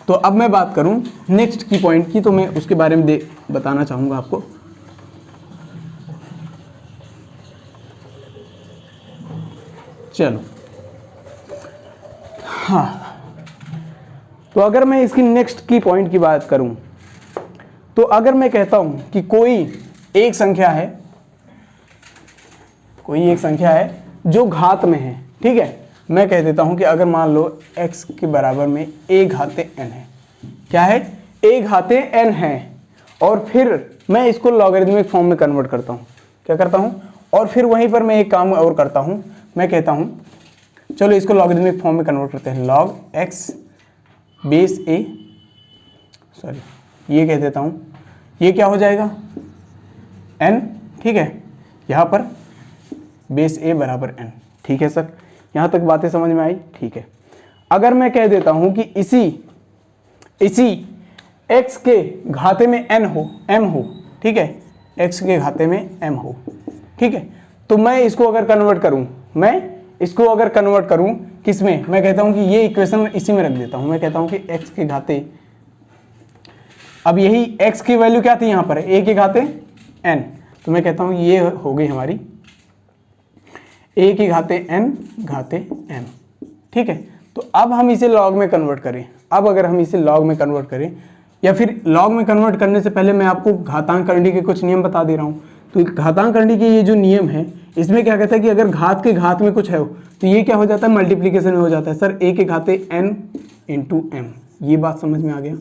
तो अब मैं बात करूं नेक्स्ट की पॉइंट की, तो मैं उसके बारे में बताना चाहूंगा आपको। चलो हाँ, तो अगर मैं इसकी नेक्स्ट की पॉइंट की बात करूं, तो अगर मैं कहता हूं कि कोई एक संख्या है जो घात में है, ठीक है, मैं कह देता हूं कि अगर मान लो x के बराबर में a घाते n है, क्या है? a घाते n है, और फिर मैं इसको लॉगरिथमिक फॉर्म में कन्वर्ट करता हूं। क्या करता हूं? और फिर वहीं पर मैं एक काम और करता हूं, मैं कहता हूं चलो इसको लॉगरिथमिक फॉर्म में कन्वर्ट करते हैं, log x बेस a, ये कह देता हूं, ये क्या हो जाएगा? n, ठीक है, यहाँ पर बेस a बराबर n, ठीक है सर, यहाँ तक बातें समझ में आई? ठीक है। अगर मैं कह देता हूं कि इसी x के घाते में m हो, ठीक है, x के घाते में m हो, ठीक है, तो मैं इसको अगर कन्वर्ट करूं किसमें? मैं कहता हूं कि ये इक्वेशन इसी में रख देता हूं। मैं कहता हूं कि x के घाते, अब यही x की वैल्यू क्या थी यहाँ पर? a के घाते n, तो मैं कहता हूं ये हो गई हमारी a के घाते n घाते m, ठीक है। तो अब हम इसे लॉग में कन्वर्ट करें, अगर हम इसे लॉग में कन्वर्ट करें, या फिर लॉग में कन्वर्ट करने से पहले मैं आपको घातांक करनी के कुछ नियम बता दे रहा हूँ। तो घातांक करनी के ये जो नियम है, इसमें क्या कहता है कि अगर घात के घात में कुछ है तो ये क्या हो जाता है? मल्टीप्लीकेशन में हो जाता है। सर a के घाते n इंटू m, ये बात समझ में आ गया?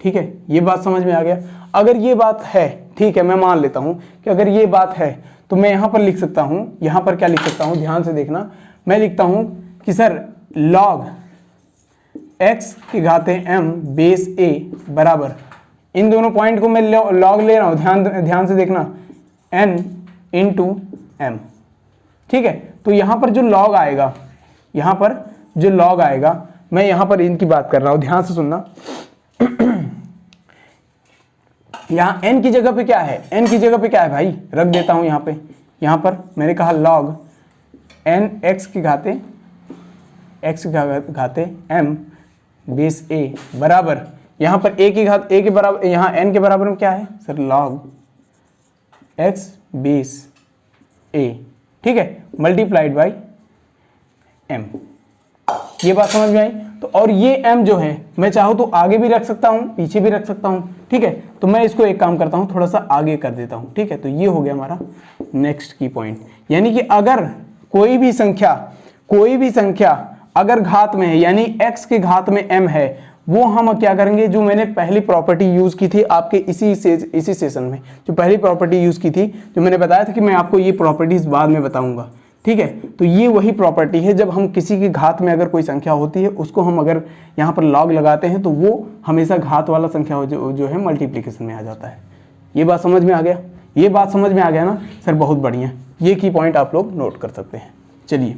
ठीक है, ये बात समझ में आ गया। अगर ये बात है, ठीक है, मैं मान लेता हूँ कि अगर ये बात है, तो मैं यहाँ पर लिख सकता हूँ, यहाँ पर क्या लिख सकता हूँ, ध्यान से देखना, मैं लिखता हूँ कि सर log x के घाते m बेस a बराबर, इन दोनों पॉइंट को मैं लॉग ले रहा हूँ, ध्यान से देखना, n इंटू m, ठीक है। तो यहाँ पर जो लॉग आएगा, मैं यहाँ पर इनकी बात कर रहा हूँ, ध्यान से सुनना। यहाँ n की जगह पे क्या है? n की जगह पे क्या है भाई? रख देता हूँ यहाँ पर मैंने कहा log n x के घाते m बेस a बराबर, यहाँ पर a की घात a के बराबर, यहाँ n के बराबर में क्या है sir? log x base a, ठीक है, मल्टीप्लाइड बाई m। ये बात समझ में आई? तो और ये m जो है मैं चाहूँ तो आगे भी रख सकता हूँ, पीछे भी रख सकता हूँ, ठीक है। तो मैं इसको एक काम करता हूँ, थोड़ा सा आगे कर देता हूँ, ठीक है। तो ये हो गया हमारा नेक्स्ट की पॉइंट, यानी कि अगर कोई भी संख्या अगर घात में है, यानी x के घात में m है, वो हम क्या करेंगे, जो मैंने पहली प्रॉपर्टी यूज की थी आपके इसी सेशन में, जो पहली प्रॉपर्टी यूज की थी, जो मैंने बताया था कि मैं आपको ये प्रॉपर्टीज बाद में बताऊंगा, ठीक है। तो ये वही प्रॉपर्टी है, जब हम किसी की घात में अगर कोई संख्या होती है, उसको हम अगर यहाँ पर लॉग लगाते हैं तो वो हमेशा घात वाला संख्या जो है मल्टीप्लीकेशन में आ जाता है। ये बात समझ में आ गया? ये बात समझ में आ गया ना सर? बहुत बढ़िया, ये की पॉइंट आप लोग नोट कर सकते हैं। चलिए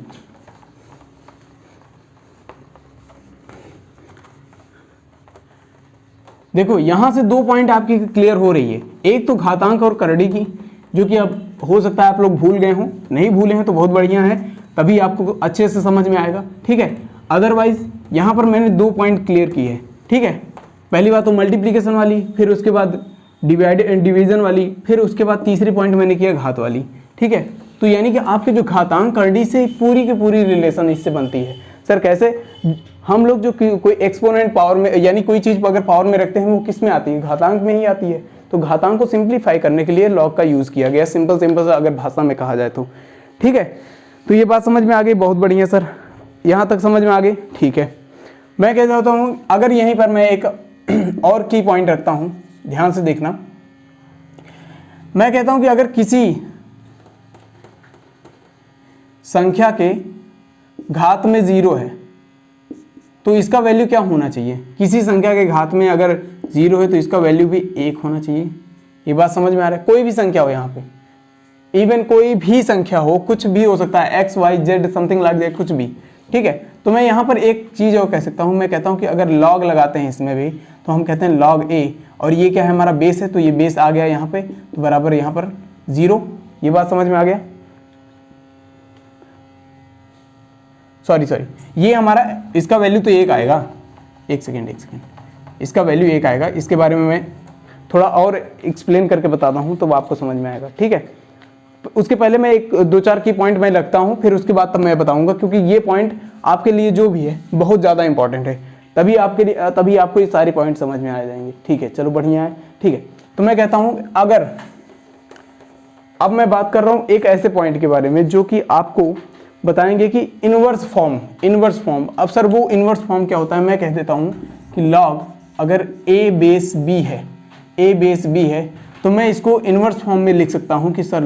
देखो, यहां से 2 पॉइंट आपकी क्लियर हो रही है, एक तो घातांक और करड़ी की, जो कि अब हो सकता है आप लोग भूल गए हों, नहीं भूले हैं तो बहुत बढ़िया है, तभी आपको अच्छे से समझ में आएगा, ठीक है। अदरवाइज यहाँ पर मैंने 2 पॉइंट क्लियर किए हैं, ठीक है। पहली बात तो मल्टीप्लीकेशन वाली, फिर उसके बाद डिवीजन वाली, फिर उसके बाद तीसरी पॉइंट मैंने किया घात वाली, ठीक है। तो यानी कि आपके जो घातांक करड़ी से पूरी की पूरी रिलेशन इससे बनती है। सर कैसे? हम लोग जो कोई एक्सपोनेंट पावर में, यानी कोई चीज़ अगर पावर में रखते हैं, वो किस में आती है? घातांक में ही आती है। तो घातांक को सिंप्लीफाई करने के लिए लॉग का यूज़ किया गया, सिंपल से अगर भाषा में कहा जाए तो, ठीक है। तो ये बात समझ में आ गई, बहुत बढ़िया सर, यहाँ तक समझ में आ गई, ठीक है। मैं कह चाहता हूँ, अगर यहीं पर मैं एक और की पॉइंट रखता हूँ, ध्यान से देखना। मैं कहता हूँ कि अगर किसी संख्या के घात में 0 है तो इसका वैल्यू क्या होना चाहिए? किसी संख्या के घात में अगर 0 है तो इसका वैल्यू भी 1 होना चाहिए। ये बात समझ में आ रहा है? कोई भी संख्या हो, यहाँ पे इवन कोई भी संख्या हो, कुछ भी हो सकता है, x y z something like that, कुछ भी, ठीक है। तो मैं यहाँ पर एक चीज़ और कह सकता हूँ, मैं कहता हूँ कि अगर लॉग लगाते हैं इसमें भी, तो हम कहते हैं log a, और ये क्या है हमारा बेस है, तो ये बेस आ गया यहाँ पे, तो बराबर यहाँ पर 0। ये बात समझ में आ गया? सॉरी, ये हमारा, इसका वैल्यू तो 1 आएगा, एक सेकेंड, इसका वैल्यू 1 आएगा। इसके बारे में मैं थोड़ा और एक्सप्लेन करके बताता हूँ तो आपको समझ में आएगा, ठीक है। तो उसके पहले मैं एक 2-4 की पॉइंट मैं लगता हूँ, फिर उसके बाद तब मैं बताऊँगा, क्योंकि ये पॉइंट आपके लिए जो भी है बहुत ज़्यादा इंपॉर्टेंट है, तभी आपको ये सारे पॉइंट समझ में आ जाएंगे, ठीक है। चलो बढ़िया है, ठीक है। तो मैं कहता हूँ, अगर अब मैं बात कर रहा हूँ एक ऐसे पॉइंट के बारे में जो कि आपको बताएंगे कि इनवर्स फॉर्म। अब सर वो इनवर्स फॉर्म क्या होता है? मैं कह देता हूं कि लॉग अगर a बेस b है तो मैं इसको इनवर्स फॉर्म में लिख सकता हूं कि sir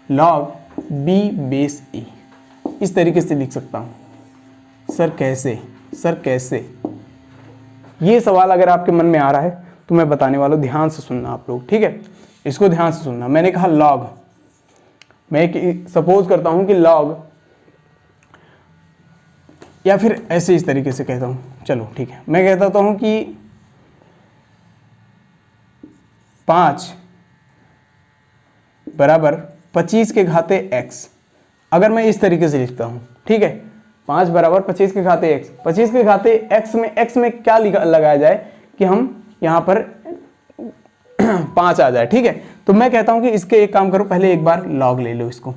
log b base a, इस तरीके से लिख सकता हूं। सर कैसे? ये सवाल अगर आपके मन में आ रहा है तो मैं बताने वाला हूं, ध्यान से सुनना आप लोग, ठीक है। इसको ध्यान से सुनना। मैंने कहा लॉग, मैं सपोज करता हूं कि लॉग, या फिर ऐसे इस तरीके से कहता हूं, चलो ठीक है, मैं कहता हूं कि 5 बराबर 25 के घाते x। अगर मैं इस तरीके से लिखता हूं, ठीक है, 5 बराबर 25 के घाते x, 25 के घाते x में क्या लगाया जाए कि हम यहाँ पर 5 आ जाए, ठीक है। तो मैं कहता हूं कि इसके एक काम करो, पहले एक बार लॉग ले लो इसको,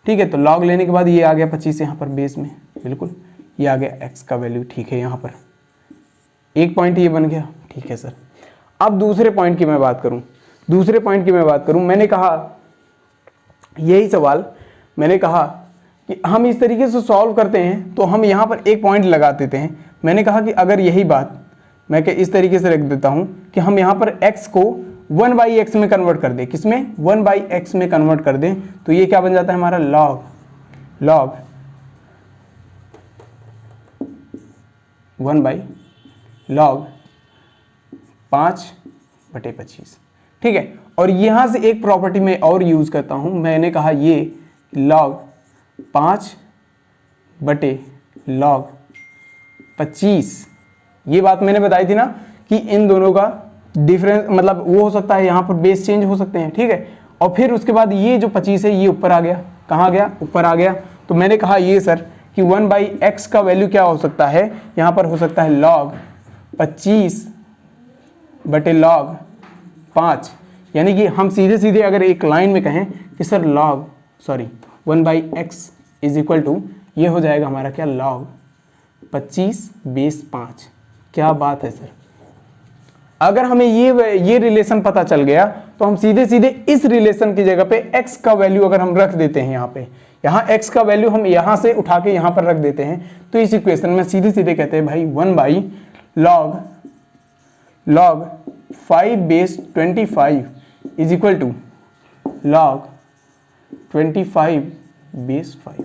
ठीक है। तो लॉग लेने के बाद ये आ गया 25 यहाँ पर बेस में, बिल्कुल ये आ गया x का वैल्यू, ठीक है। यहाँ पर एक पॉइंट ये बन गया, ठीक है सर। अब दूसरे पॉइंट की मैं बात करूं, मैंने कहा यही सवाल, मैंने कहा कि हम इस तरीके से सॉल्व करते हैं तो हम यहाँ पर एक पॉइंट लगा देते हैं। मैंने कहा कि अगर यही बात मैं इस तरीके से रख देता हूँ कि हम यहाँ पर x को 1/x में कन्वर्ट कर दें, किसमें? 1/x में कन्वर्ट कर दें, तो ये क्या बन जाता है हमारा? log 5/25, ठीक है। और यहां से एक प्रॉपर्टी में और यूज करता हूं, मैंने कहा ये log 5/25, ये बात मैंने बताई थी ना कि इन दोनों का डिफरेंस, मतलब वो हो सकता है यहाँ पर बेस चेंज हो सकते हैं, ठीक है। और फिर उसके बाद ये जो 25 है ये ऊपर आ गया, कहाँ गया? ऊपर आ गया। तो मैंने कहा ये सर कि 1/x का वैल्यू क्या हो सकता है? यहाँ पर हो सकता है log 25/log 5, यानी कि हम सीधे अगर एक लाइन में कहें कि sir 1/x is equal to, ये हो जाएगा हमारा क्या? log 25 base 5। क्या बात है सर, अगर हमें ये रिलेशन पता चल गया तो हम सीधे सीधे इस रिलेशन की जगह पे x का वैल्यू अगर हम रख देते हैं यहाँ x का वैल्यू हम यहाँ से उठा के यहाँ पर रख देते हैं, तो इस इक्वेशन में सीधे सीधे कहते हैं भाई 1/log 5 base 25 is equal to log 25 base 5।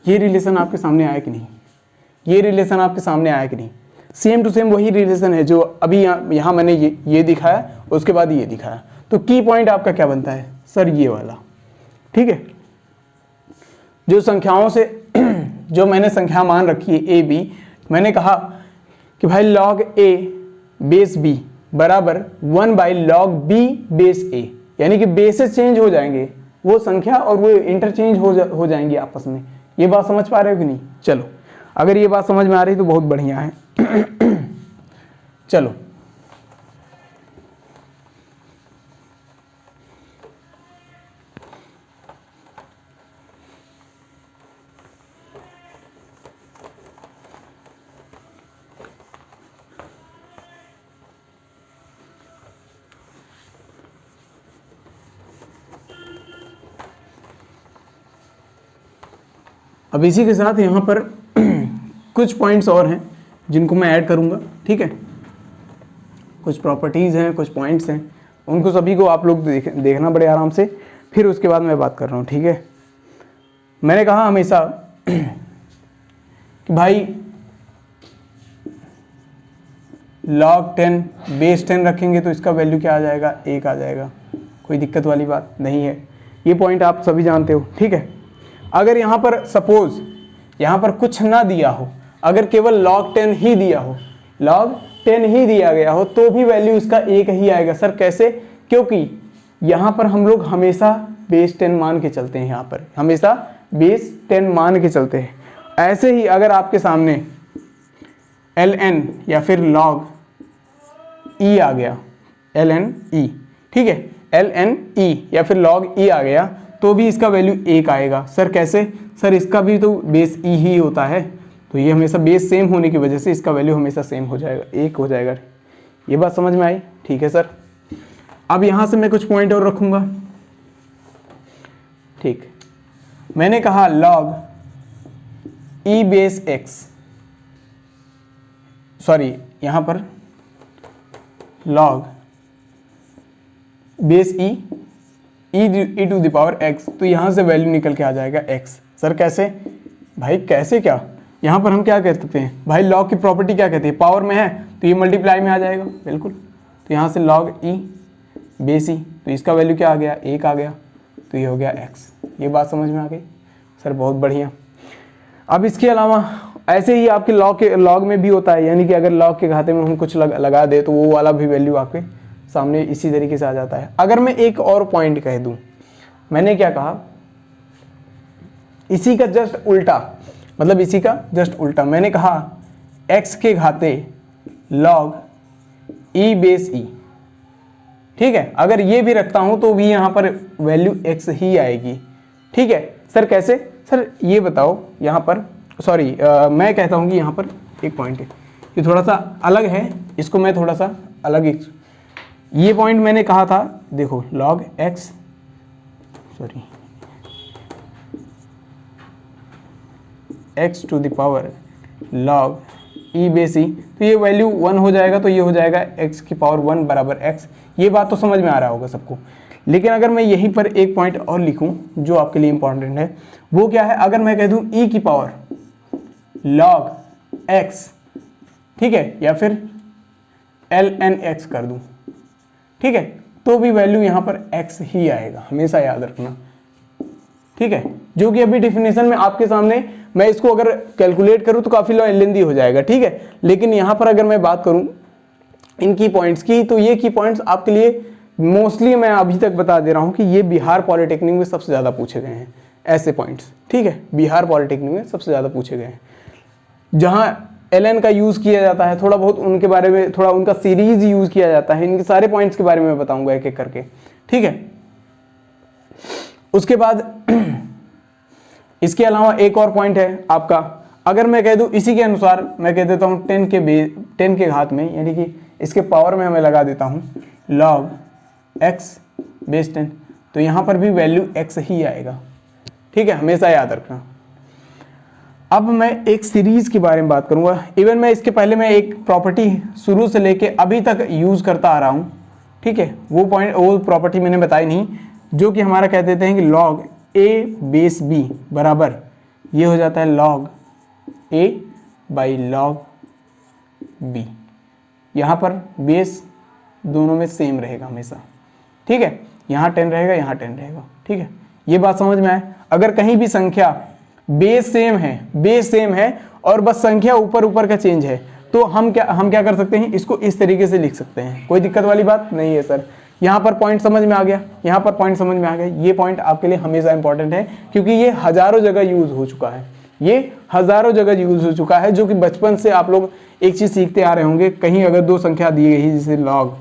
ये रिलेशन आपके सामने आया कि नहीं? ये रिलेशन आपके सामने आया कि नहीं? सेम टू सेम वही रिलेशन है जो अभी यहाँ मैंने ये दिखाया, उसके बाद ये दिखाया। तो की पॉइंट आपका क्या बनता है सर? ये वाला। ठीक है, जो संख्याओं से जो मैंने संख्या मान रखी है ए बी, मैंने कहा कि भाई log a बेस b बराबर 1/log b बेस a, यानी कि बेसेस चेंज हो जाएंगे, वो संख्या और वो इंटरचेंज हो जाएंगी आपस में। ये बात समझ पा रहे हो कि नहीं? चलो, अगर ये बात समझ में आ रही तो बहुत बढ़िया है। चलो, अब इसी के साथ यहाँ पर कुछ पॉइंट्स और हैं जिनको मैं ऐड करूँगा। ठीक है, कुछ प्रॉपर्टीज़ हैं, कुछ पॉइंट्स हैं, उनको सभी को आप लोग देखना बड़े आराम से, फिर उसके बाद मैं बात कर रहा हूँ। ठीक है, मैंने कहा हमेशा कि भाई log 10 बेस 10 रखेंगे तो इसका वैल्यू क्या आ जाएगा? 1 आ जाएगा। कोई दिक्कत वाली बात नहीं है, ये पॉइंट आप सभी जानते हो। ठीक है, अगर यहाँ पर सपोज यहाँ पर कुछ ना दिया हो, अगर केवल log 10 ही दिया हो, log 10 ही दिया गया हो, तो भी वैल्यू इसका 1 ही आएगा। सर कैसे? क्योंकि यहाँ पर हम लोग हमेशा बेस 10 मान के चलते हैं, यहाँ पर हमेशा बेस 10 मान के चलते हैं। ऐसे ही अगर आपके सामने ln या फिर log e आ गया, ln e, ठीक है, ln e या फिर log e आ गया, तो भी इसका वैल्यू 1 आएगा। सर कैसे? सर इसका भी तो बेस e ही होता है, तो ये हमेशा बेस सेम होने की वजह से इसका वैल्यू हमेशा सेम हो जाएगा, 1 हो जाएगा। ये बात समझ में आई? ठीक है सर। अब यहाँ से मैं कुछ पॉइंट और रखूँगा। ठीक, मैंने कहा log e base x, sorry यहाँ पर log base e to the power x, तो यहाँ से वैल्यू निकल के आ जाएगा x। सर कैसे? भाई कैसे क्या? यहाँ पर हम क्या कहते हैं भाई, log की प्रॉपर्टी क्या कहते हैं? पावर में है तो ये मल्टीप्लाई में आ जाएगा, बिल्कुल। तो यहाँ से log e बेस e, तो इसका वैल्यू क्या आ गया? 1 आ गया, तो ये हो गया x। ये बात समझ में आ गई? सर बहुत बढ़िया। अब इसके अलावा ऐसे ही आपके log में भी होता है, यानी कि अगर log के खाते में हम कुछ लगा दे तो वो वाला भी वैल्यू आपके सामने इसी तरीके से आ जाता है। अगर मैं एक और पॉइंट कह दूं, मैंने क्या कहा, इसी का जस्ट उल्टा, मतलब इसी का जस्ट उल्टा, मैंने कहा x के घाते log e बेस e। ठीक है, अगर ये भी रखता हूं तो भी यहां पर वैल्यू x ही आएगी। ठीक है सर कैसे? सर ये बताओ, यहां पर सॉरी मैं कहता हूं कि यहां पर एक पॉइंट है, ये थोड़ा सा अलग है, इसको मैं थोड़ा सा अलग, ये पॉइंट मैंने कहा था, देखो log x, sorry x to the power log e base e, तो ये वैल्यू 1 हो जाएगा, तो ये हो जाएगा x की पावर 1 बराबर x। ये बात तो समझ में आ रहा होगा सबको। लेकिन अगर मैं यहीं पर एक पॉइंट और लिखूं जो आपके लिए इंपॉर्टेंट है, वो क्या है? अगर मैं कह दूं e की पावर log x, ठीक है, या फिर ln x कर दूं, ठीक है, तो भी वैल्यू यहाँ पर x ही आएगा, हमेशा याद रखना। ठीक है, जो कि अभी डिफिनेशन में आपके सामने, मैं इसको अगर कैलकुलेट करूँ तो काफ़ी लेंदी हो जाएगा। ठीक है, लेकिन यहाँ पर अगर मैं बात करूँ इन की पॉइंट्स की, तो ये की पॉइंट्स आपके लिए मोस्टली मैं अभी तक बता दे रहा हूँ कि ये बिहार पॉलिटेक्निक में सबसे ज़्यादा पूछे गए हैं ऐसे पॉइंट्स। ठीक है, बिहार पॉलिटेक्निक में सबसे ज़्यादा पूछे गए हैं, जहाँ ln का यूज़ किया जाता है, थोड़ा बहुत उनके बारे में, थोड़ा उनका सीरीज यूज़ किया जाता है। इनके सारे पॉइंट्स के बारे में मैं बताऊंगा एक एक करके। ठीक है, उसके बाद इसके अलावा एक और पॉइंट है आपका, अगर मैं कह दूं इसी के अनुसार, मैं कह देता हूं 10 के घात में, यानी कि इसके पावर में हमें लगा देता हूँ log x बेस 10, तो यहाँ पर भी वैल्यू x ही आएगा। ठीक है, हमेशा याद रखना। अब मैं एक सीरीज के बारे में बात करूंगा। इवन मैं इसके पहले मैं एक प्रॉपर्टी शुरू से लेके अभी तक यूज करता आ रहा हूं। ठीक है, वो प्रॉपर्टी मैंने बताई नहीं, जो कि हमारा कह देते हैं कि log a बेस b बराबर ये हो जाता है log a by log b। यहाँ पर बेस दोनों में सेम रहेगा हमेशा। ठीक है, यहाँ 10 रहेगा, यहाँ 10 रहेगा। ठीक है, ये बात समझ में आए। अगर कहीं भी संख्या बेस सेम है और बस संख्या ऊपर ऊपर का चेंज है, तो हम क्या कर सकते हैं, इसको इस तरीके से लिख सकते हैं। कोई दिक्कत वाली बात नहीं है सर। यहाँ पर पॉइंट समझ में आ गया, यहाँ पर पॉइंट समझ में आ गया। ये पॉइंट आपके लिए हमेशा इंपॉर्टेंट है, क्योंकि ये हजारों जगह यूज हो चुका है। ये हजारों जगह यूज हो चुका है, जो कि बचपन से आप लोग एक चीज सीखते आ रहे होंगे। कहीं अगर दो संख्या दी गई, जैसे लॉग,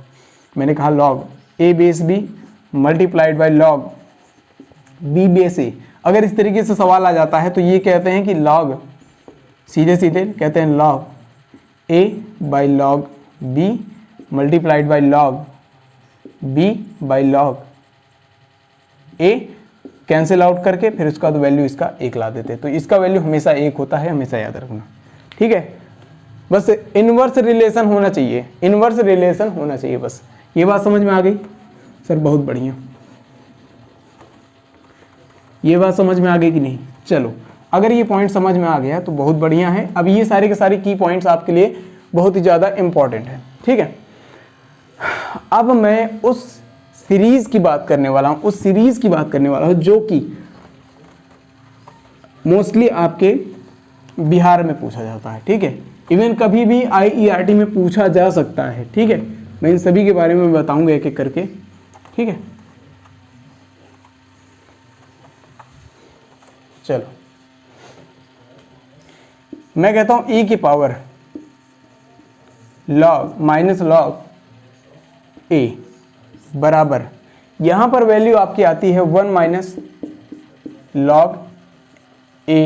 मैंने कहा log a base b multiplied by log b base a, अगर इस तरीके से सवाल आ जाता है तो ये कहते हैं कि log, सीधे सीधे कहते हैं log a by log b multiplied by log b by log a, cancel out करके फिर उसका वैल्यू इसका 1 ला देते हैं। तो इसका वैल्यू हमेशा 1 होता है, हमेशा याद रखना। ठीक है, बस इनवर्स रिलेशन होना चाहिए, इनवर्स रिलेशन होना चाहिए। बस ये बात समझ में आ गई सर? बहुत बढ़िया, ये बात समझ में आ गई कि नहीं? चलो, अगर ये पॉइंट समझ में आ गया तो बहुत बढ़िया है। अब ये सारे के सारे की पॉइंट्स आपके लिए बहुत ही ज़्यादा इंपॉर्टेंट है। ठीक है, अब मैं उस सीरीज की बात करने वाला हूँ, उस सीरीज की बात करने वाला हूँ जो कि मोस्टली आपके बिहार में पूछा जाता है। ठीक है, इवन कभी भी IERT में पूछा जा सकता है। ठीक है, मैं इन सभी के बारे में बताऊंगा एक एक करके। ठीक है, चलो, मैं कहता हूं e की power log minus log a बराबर, यहां पर वैल्यू आपकी आती है 1 minus log a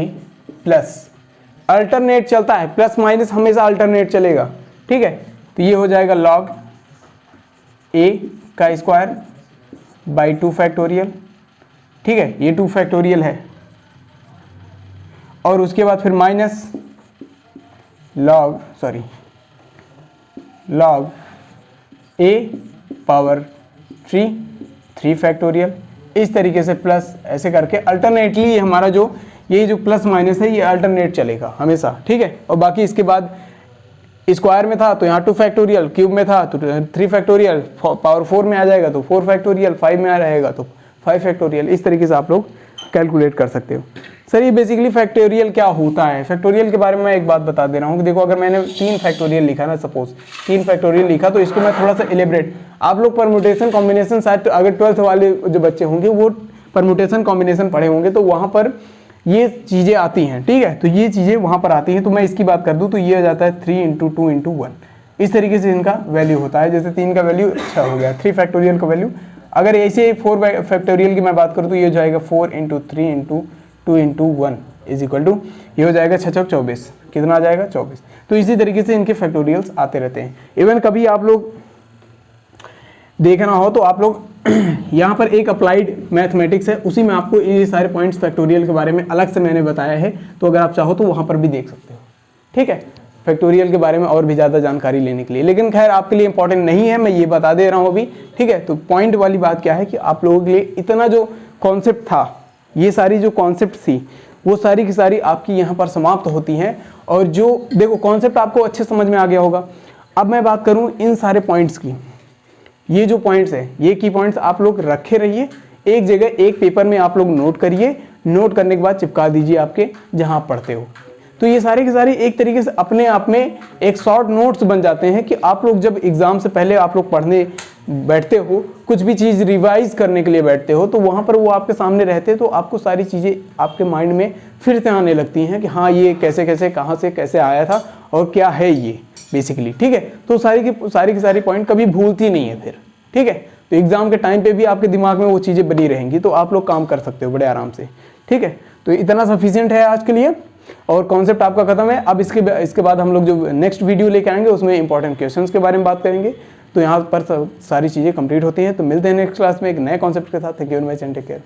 plus, alternate चलता है, प्लस माइनस हमेशा अल्टरनेट चलेगा। ठीक है, तो ये हो जाएगा log a का स्क्वायर बाई 2 फैक्टोरियल। ठीक है, ये 2 फैक्टोरियल है, और उसके बाद फिर minus log a power 3 factorial, इस तरीके से प्लस ऐसे करके अल्टरनेटली हमारा जो ये जो प्लस माइनस है ये अल्टरनेट चलेगा हमेशा। ठीक है, और बाकी इसके बाद स्क्वायर में था तो यहाँ 2 फैक्टोरियल, क्यूब में था तो 3 फैक्टोरियल, पावर 4 में आ जाएगा तो 4 फैक्टोरियल, 5 में आ रहेगा तो 5 फैक्टोरियल। इस तरीके से आप लोग कैलकुलेट कर सकते हो। सर ये बेसिकली फैक्टोरियल क्या होता है? फैक्टोरियल के बारे में मैं एक बात बता दे रहा हूँ कि देखो, अगर मैंने 3 फैक्टोरियल लिखा ना, सपोज 3 फैक्टोरियल लिखा, तो इसको मैं थोड़ा सा एलिब्रेट, आप लोग परम्यूटेशन कॉम्बिनेशन शायद अगर 12th वाले जो बच्चे होंगे वो परम्यूटेशन कॉम्बिनेशन पढ़े होंगे, तो वहाँ पर ये चीज़ें आती हैं। ठीक है, तो ये चीज़ें वहाँ पर आती हैं। तो मैं इसकी बात कर दूँ तो ये हो जाता है 3 × 2 × 1, इस तरीके से इनका वैल्यू होता है। जैसे 3 का वैल्यू अच्छा हो गया, 3 फैक्टोरियल का वैल्यू। अगर ऐसे 4 फैक्टोरियल की मैं बात करूँ तो ये हो जाएगा 4 × 3 × 2 × 1 इज इक्वल टू, ये हो जाएगा 6 × 24, कितना आ जाएगा? 24। तो इसी तरीके से इनके फैक्टोरियल्स आते रहते हैं। इवन कभी आप लोग देखना हो तो आप लोग यहाँ पर एक अप्लाइड मैथमेटिक्स है, उसी में आपको ये सारे पॉइंट्स फैक्टोरियल के बारे में अलग से मैंने बताया है, तो अगर आप चाहो तो वहाँ पर भी देख सकते हो। ठीक है, फैक्टोरियल के बारे में और भी ज़्यादा जानकारी लेने के लिए, लेकिन खैर आपके लिए इंपॉर्टेंट नहीं है, मैं ये बता दे रहा हूँ अभी। ठीक है, तो पॉइंट वाली बात क्या है कि आप लोगों के लिए इतना जो कॉन्सेप्ट था, ये सारी जो कॉन्सेप्ट थी वो सारी की सारी आपकी यहाँ पर समाप्त होती हैं। और जो देखो कॉन्सेप्ट आपको अच्छे समझ में आ गया होगा। अब मैं बात करूँ इन सारे पॉइंट्स की, ये जो पॉइंट्स है, ये की पॉइंट्स आप लोग रखे रहिए एक जगह, एक पेपर में आप लोग नोट करिए, नोट करने के बाद चिपका दीजिए आपके जहाँ आप पढ़ते हो। तो ये सारे के सारे एक तरीके से अपने आप में एक शॉर्ट नोट्स बन जाते हैं कि आप लोग जब एग्जाम से पहले आप लोग पढ़ने बैठते हो, कुछ भी चीज़ रिवाइज करने के लिए बैठते हो, तो वहाँ पर वो आपके सामने रहते हैं, तो आपको सारी चीज़ें आपके माइंड में फिर से आने लगती हैं कि हाँ ये कैसे कैसे कहाँ से कैसे आया था और क्या है ये बेसिकली। ठीक है, तो सारी की सारी पॉइंट कभी भूलती नहीं है फिर। ठीक है, तो एग्जाम के टाइम पे भी आपके दिमाग में वो चीज़ें बनी रहेंगी, तो आप लोग काम कर सकते हो बड़े आराम से। ठीक है, तो इतना सफिशिएंट है आज के लिए। और कॉन्सेप्ट आपका खत्म है। अब इसके बाद हम लोग जो नेक्स्ट वीडियो लेके आएंगे उसमें इंपॉर्टेंट क्वेश्चंस के बारे में बात करेंगे। तो यहाँ पर सारी चीज़ें कंप्लीट होती हैं। तो मिलते हैं नेक्स्ट क्लास में एक नए कॉन्सेप्ट के साथ। Thank you very much and take care.